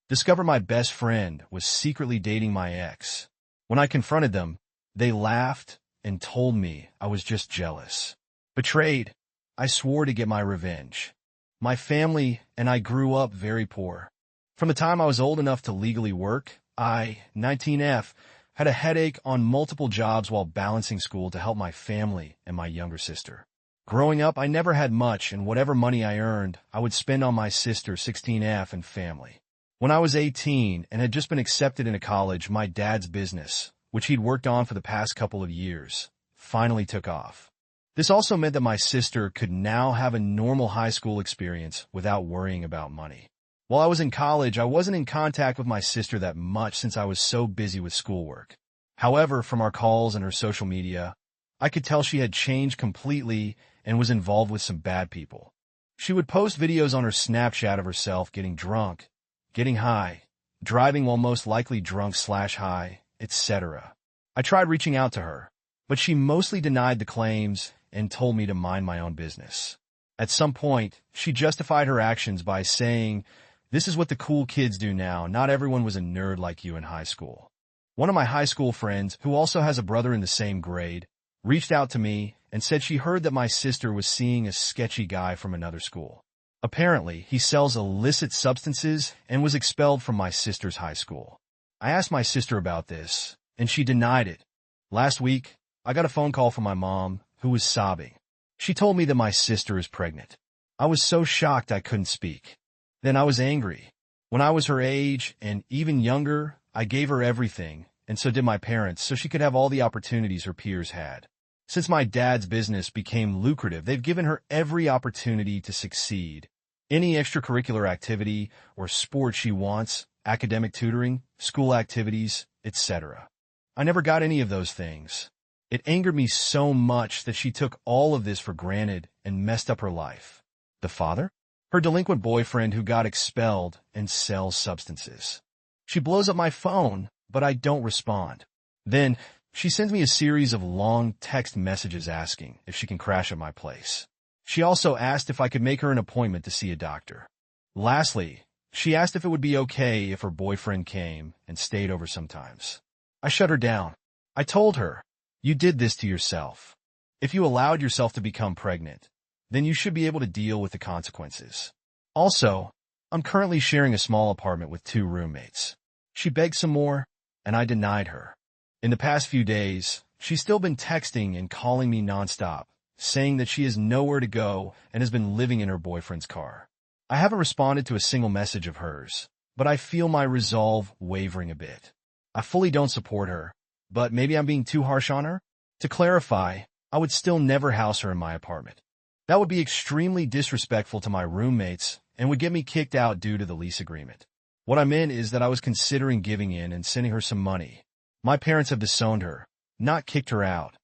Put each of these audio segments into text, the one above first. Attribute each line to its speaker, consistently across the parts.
Speaker 1: Discovered my best friend was secretly dating my ex. When I confronted them, they laughed and told me I was just jealous. Betrayed, I swore to get my revenge. My family and I grew up very poor. From the time I was old enough to legally work, I, 19F, had a headache on multiple jobs while balancing school to help my family and my younger sister. Growing up, I never had much, and whatever money I earned, I would spend on my sister, 16F, and family. When I was 18 and had just been accepted into college, my dad's business, which he'd worked on for the past couple of years, finally took off. This also meant that my sister could now have a normal high school experience without worrying about money. While I was in college, I wasn't in contact with my sister that much since I was so busy with schoolwork. However, from our calls and her social media, I could tell she had changed completely and was involved with some bad people. She would post videos on her Snapchat of herself getting drunk, getting high, driving while most likely drunk/high, etc. I tried reaching out to her, but she mostly denied the claims and told me to mind my own business. At some point, she justified her actions by saying, "This is what the cool kids do now. Not everyone was a nerd like you in high school." One of my high school friends, who also has a brother in the same grade, reached out to me and said she heard that my sister was seeing a sketchy guy from another school. Apparently, he sells illicit substances and was expelled from my sister's high school. I asked my sister about this, and she denied it. Last week, I got a phone call from my mom, who was sobbing. She told me that my sister is pregnant. I was so shocked I couldn't speak. Then I was angry. When I was her age, and even younger, I gave her everything, and so did my parents, so she could have all the opportunities her peers had. Since my dad's business became lucrative, they've given her every opportunity to succeed. Any extracurricular activity or sport she wants, academic tutoring, school activities, etc. I never got any of those things. It angered me so much that she took all of this for granted and messed up her life. The father? Her delinquent boyfriend who got expelled and sells substances. She blows up my phone, but I don't respond. Then, she sends me a series of long text messages asking if she can crash at my place. She also asked if I could make her an appointment to see a doctor. Lastly, she asked if it would be okay if her boyfriend came and stayed over sometimes. I shut her down. I told her, "You did this to yourself. If you allowed yourself to become pregnant, then you should be able to deal with the consequences. Also, I'm currently sharing a small apartment with 2 roommates." She begged some more, and I denied her. In the past few days, she's still been texting and calling me nonstop, saying that she has nowhere to go and has been living in her boyfriend's car. I haven't responded to a single message of hers, but I feel my resolve wavering a bit. I fully don't support her, but maybe I'm being too harsh on her? To clarify, I would still never house her in my apartment. That would be extremely disrespectful to my roommates and would get me kicked out due to the lease agreement. What I meant is that I was considering giving in and sending her some money. My parents have disowned her, not kicked her out.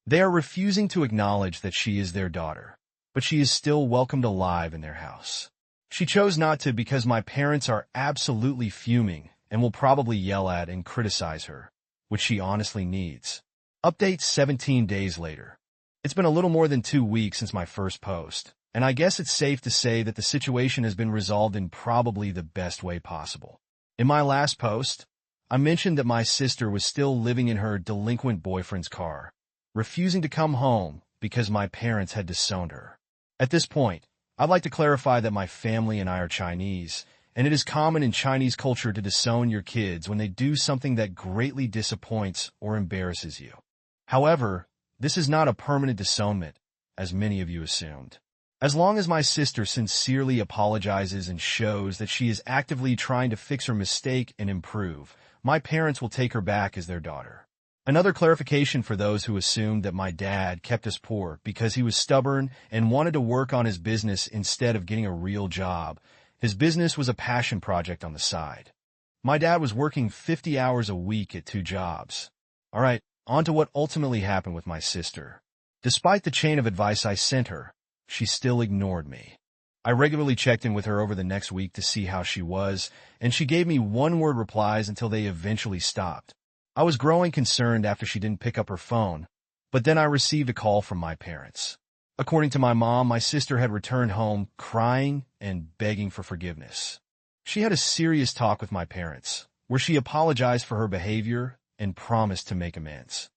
Speaker 1: They are refusing to acknowledge that she is their daughter, but she is still welcomed alive in their house. She chose not to because my parents are absolutely fuming and will probably yell at and criticize her, which she honestly needs. Update 17 days later. It's been a little more than 2 weeks since my first post, and I guess it's safe to say that the situation has been resolved in probably the best way possible. In my last post, I mentioned that my sister was still living in her delinquent boyfriend's car, refusing to come home because my parents had disowned her. At this point, I'd like to clarify that my family and I are Chinese, and it is common in Chinese culture to disown your kids when they do something that greatly disappoints or embarrasses you. However, this is not a permanent disownment, as many of you assumed. As long as my sister sincerely apologizes and shows that she is actively trying to fix her mistake and improve, my parents will take her back as their daughter. Another clarification for those who assumed that my dad kept us poor because he was stubborn and wanted to work on his business instead of getting a real job. His business was a passion project on the side. My dad was working 50 hours a week at 2 jobs. All right, on to what ultimately happened with my sister. Despite the chain of advice I sent her, she still ignored me. I regularly checked in with her over the next week to see how she was, and she gave me one-word replies until they eventually stopped. I was growing concerned after she didn't pick up her phone, but then I received a call from my parents. According to my mom, my sister had returned home crying and begging for forgiveness. She had a serious talk with my parents, where she apologized for her behavior and promised to make amends.